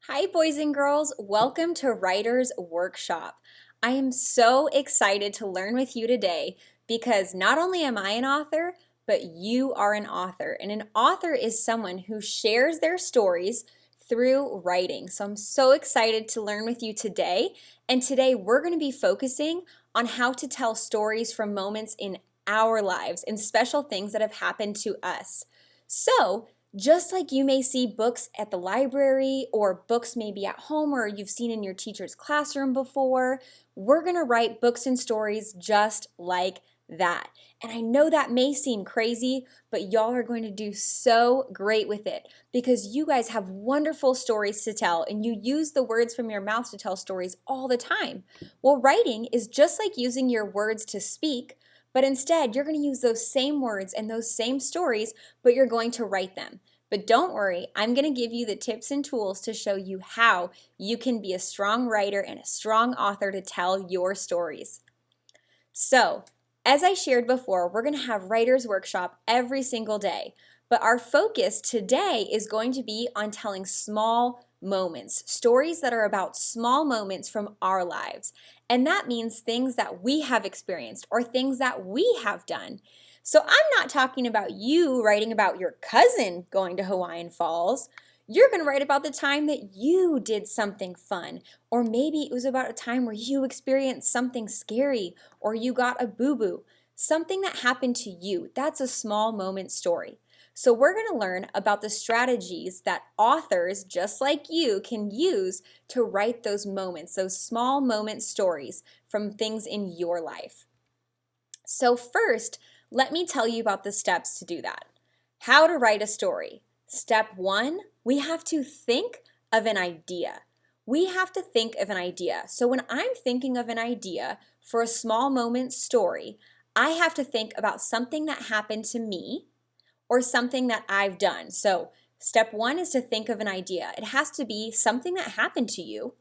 Hi, boys and girls. Welcome to Writer's Workshop. I am so excited to learn with you today because not only am I an author, but you are an author. And an author is someone who shares their stories through writing. So I'm so excited to learn with you today. And today we're going to be focusing on how to tell stories from moments in our lives and special things that have happened to us. So, just like you may see books at the library or books maybe at home or you've seen in your teacher's classroom before, we're going to write books and stories just like that. And I know that may seem crazy, but y'all are going to do so great with it because you guys have wonderful stories to tell and you use the words from your mouth to tell stories all the time. Well, writing is just like using your words to speak, but instead you're going to use those same words and those same stories, but you're going to write them. But don't worry, I'm going to give you the tips and tools to show you how you can be a strong writer and a strong author to tell your stories. So, as I shared before, we're going to have Writer's Workshop every single day. But our focus today is going to be on telling small moments, stories that are about small moments from our lives. And that means things that we have experienced or things that we have done. So I'm not talking about you writing about your cousin going to Hawaiian Falls. You're going to write about the time that you did something fun, or maybe it was about a time where you experienced something scary, or you got a boo-boo, something that happened to you. That's a small moment story. So we're going to learn about the strategies that authors just like you can use to write those moments, those small moment stories from things in your life. So first, let me tell you about the steps to do that. How to write a story. Step 1, we have to think of an idea. We have to think of an idea. So when I'm thinking of an idea for a small moment story, I have to think about something that happened to me or something that I've done. So step 1 is to think of an idea. It has to be something that happened to you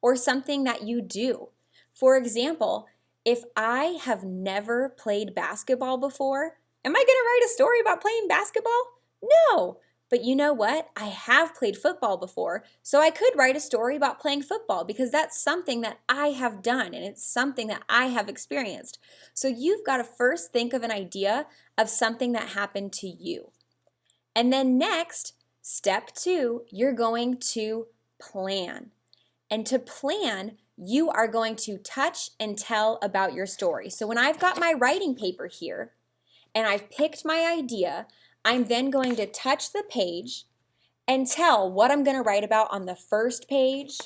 or something that you do. For example, if I have never played basketball before, am I going to write a story about playing basketball? No. But you know what? I have played football before, so I could write a story about playing football because that's something that I have done and it's something that I have experienced. So you've got to first think of an idea of something that happened to you. And then next, step 2, you're going to plan. And to plan, you are going to touch and tell about your story. So when I've got my writing paper here and I've picked my idea, I'm then going to touch the page and tell what I'm going to write about on the first page,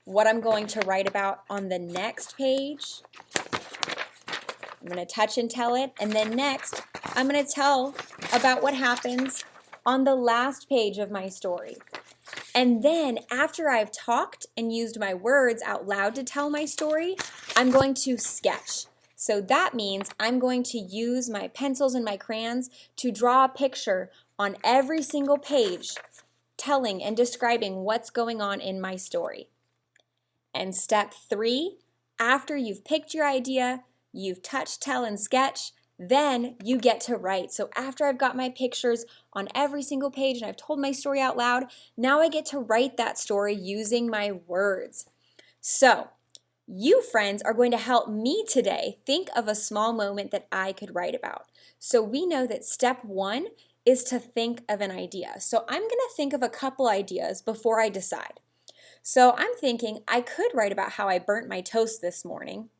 what I'm going to write about on the next page. I'm going to touch and tell it, and then next, I'm going to tell about what happens on the last page of my story. And then after I've talked and used my words out loud to tell my story, I'm going to sketch. So that means I'm going to use my pencils and my crayons to draw a picture on every single page, telling and describing what's going on in my story. And step 3, after you've picked your idea, you've touched, tell, and sketch, then you get to write. So after I've got my pictures on every single page and I've told my story out loud, now I get to write that story using my words. So you, friends, are going to help me today think of a small moment that I could write about. So we know that step 1 is to think of an idea. So I'm going to think of a couple ideas before I decide. So I'm thinking I could write about how I burnt my toast this morning.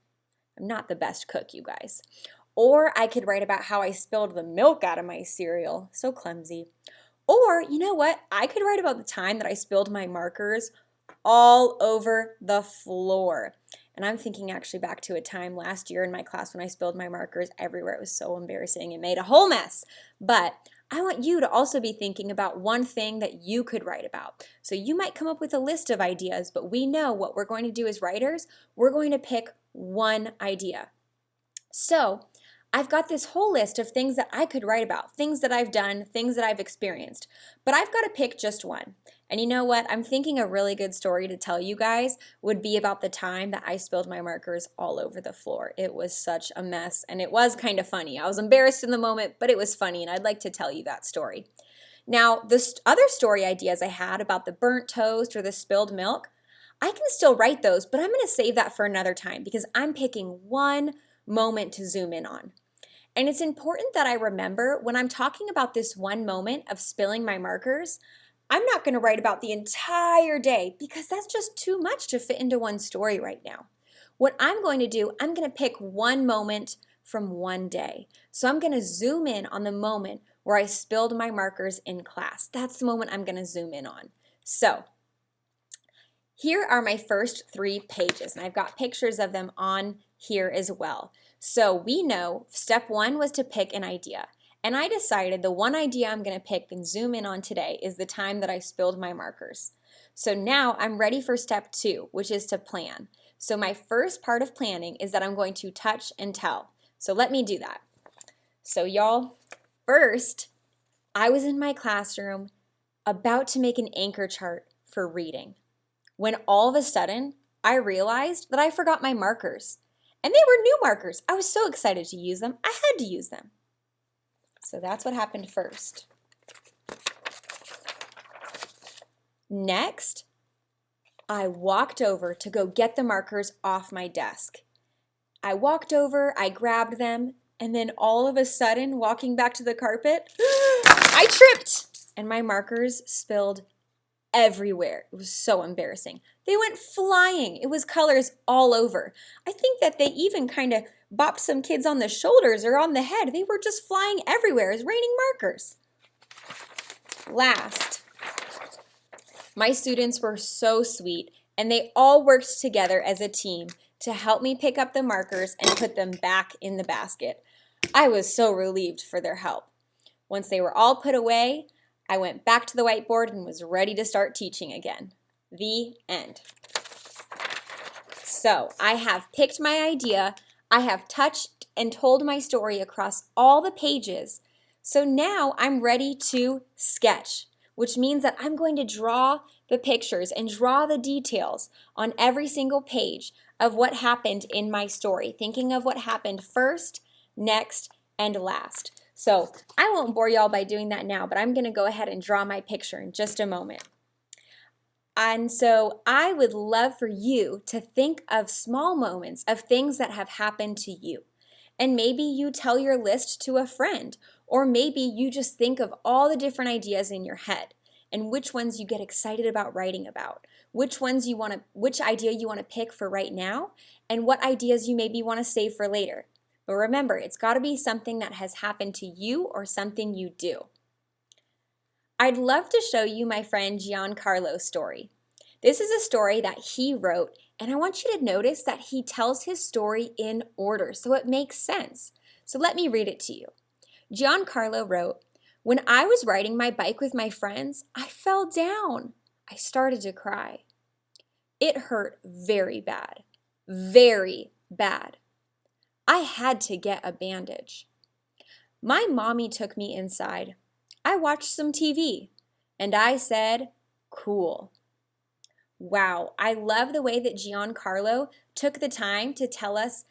I'm not the best cook, you guys. Or I could write about how I spilled the milk out of my cereal. So clumsy. Or, you know what? I could write about the time that I spilled my markers all over the floor. And I'm thinking actually back to a time last year in my class when I spilled my markers everywhere. It was so embarrassing. It made a whole mess. But I want you to also be thinking about one thing that you could write about. So you might come up with a list of ideas, but we know what we're going to do as writers. We're going to pick one idea. So I've got this whole list of things that I could write about, things that I've done, things that I've experienced, but I've got to pick just one. And you know what? I'm thinking a really good story to tell you guys would be about the time that I spilled my markers all over the floor. It was such a mess, and it was kind of funny. I was embarrassed in the moment, but it was funny, and I'd like to tell you that story. Now, the other story ideas I had about the burnt toast or the spilled milk, I can still write those, but I'm going to save that for another time because I'm picking one moment to zoom in on. And it's important that I remember when I'm talking about this one moment of spilling my markers, I'm not going to write about the entire day because that's just too much to fit into one story right now. What I'm going to do, I'm going to pick one moment from one day. So I'm going to zoom in on the moment where I spilled my markers in class. That's the moment I'm going to zoom in on. So here are my first 3 pages, and I've got pictures of them on here as well. So we know step 1 was to pick an idea. And I decided the one idea I'm going to pick and zoom in on today is the time that I spilled my markers. So now I'm ready for step 2, which is to plan. So my first part of planning is that I'm going to touch and tell. So let me do that. So y'all, first, I was in my classroom about to make an anchor chart for reading, when all of a sudden I realized that I forgot my markers. And they were new markers. I was so excited to use them. I had to use them. So that's what happened first. Next, I walked over to go get the markers off my desk. I walked over, I grabbed them, and then all of a sudden, walking back to the carpet, I tripped and my markers spilled everywhere. It was so embarrassing. They went flying. It was colors all over. I think that they even kind of bopped some kids on the shoulders or on the head. They were just flying everywhere. It was raining markers. Last, my students were so sweet, and they all worked together as a team to help me pick up the markers and put them back in the basket. I was so relieved for their help. Once they were all put away, I went back to the whiteboard and was ready to start teaching again. The end. So I have picked my idea, I have touched and told my story across all the pages. So now I'm ready to sketch, which means that I'm going to draw the pictures and draw the details on every single page of what happened in my story, thinking of what happened first, next, and last. So I won't bore y'all by doing that now, but I'm going to go ahead and draw my picture in just a moment. And so I would love for you to think of small moments of things that have happened to you. And maybe you tell your list to a friend, or maybe you just think of all the different ideas in your head and which ones you get excited about writing about, which idea you want to pick for right now, and what ideas you maybe want to save for later. But remember, it's got to be something that has happened to you or something you do. I'd love to show you my friend Giancarlo's story. This is a story that he wrote, and I want you to notice that he tells his story in order, so it makes sense. So let me read it to you. Giancarlo wrote, "When I was riding my bike with my friends, I fell down. I started to cry. It hurt very bad, very bad. I had to get a bandage. My mommy took me inside. I watched some TV, and I said, 'Cool.'" Wow, I love the way that Giancarlo took the time to tell us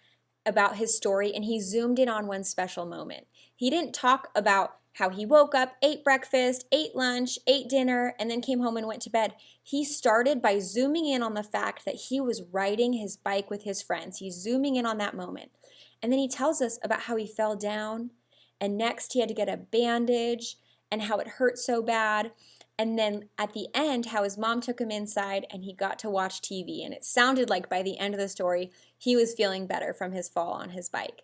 about his story, and he zoomed in on one special moment. He didn't talk about how he woke up, ate breakfast, ate lunch, ate dinner, and then came home and went to bed. He started by zooming in on the fact that he was riding his bike with his friends. He's zooming in on that moment. And then he tells us about how he fell down, and next he had to get a bandage, and how it hurt so bad. And then at the end, how his mom took him inside and he got to watch TV. And it sounded like by the end of the story, he was feeling better from his fall on his bike.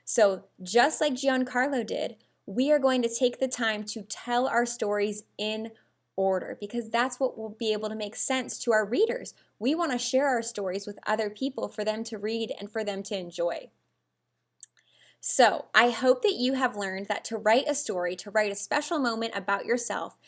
So just like Giancarlo did, we are going to take the time to tell our stories in order, because that's what will be able to make sense to our readers. We want to share our stories with other people for them to read and for them to enjoy. So I hope that you have learned that to write a story, to write a special moment about yourself,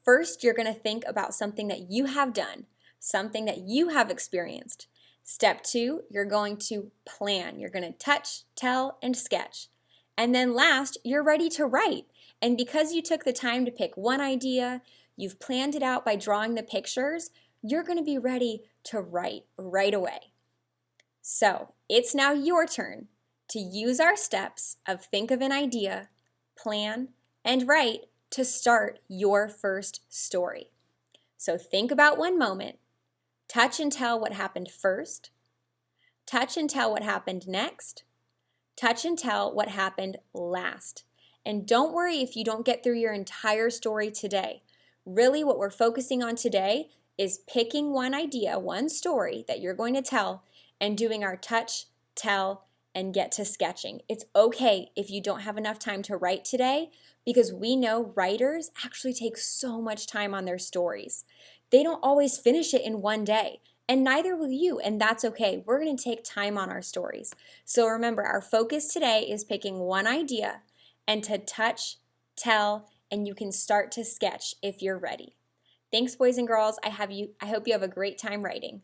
first you're going to think about something that you have done, something that you have experienced. Step 2, you're going to plan. You're going to touch, tell, and sketch. And then last, you're ready to write. And because you took the time to pick one idea, you've planned it out by drawing the pictures, you're going to be ready to write right away. So it's now your turn to use our steps of think of an idea, plan, and write to start your first story. So think about one moment, touch and tell what happened first, touch and tell what happened next, touch and tell what happened last. And don't worry if you don't get through your entire story today. Really, what we're focusing on today is picking one idea, one story that you're going to tell, and doing our touch, tell, and get to sketching. It's okay if you don't have enough time to write today, because we know writers actually take so much time on their stories. They don't always finish it in one day, and neither will you, and that's okay. We're going to take time on our stories. So remember, our focus today is picking one idea and to touch, tell, and you can start to sketch if you're ready. Thanks, boys and girls. I hope you have a great time writing.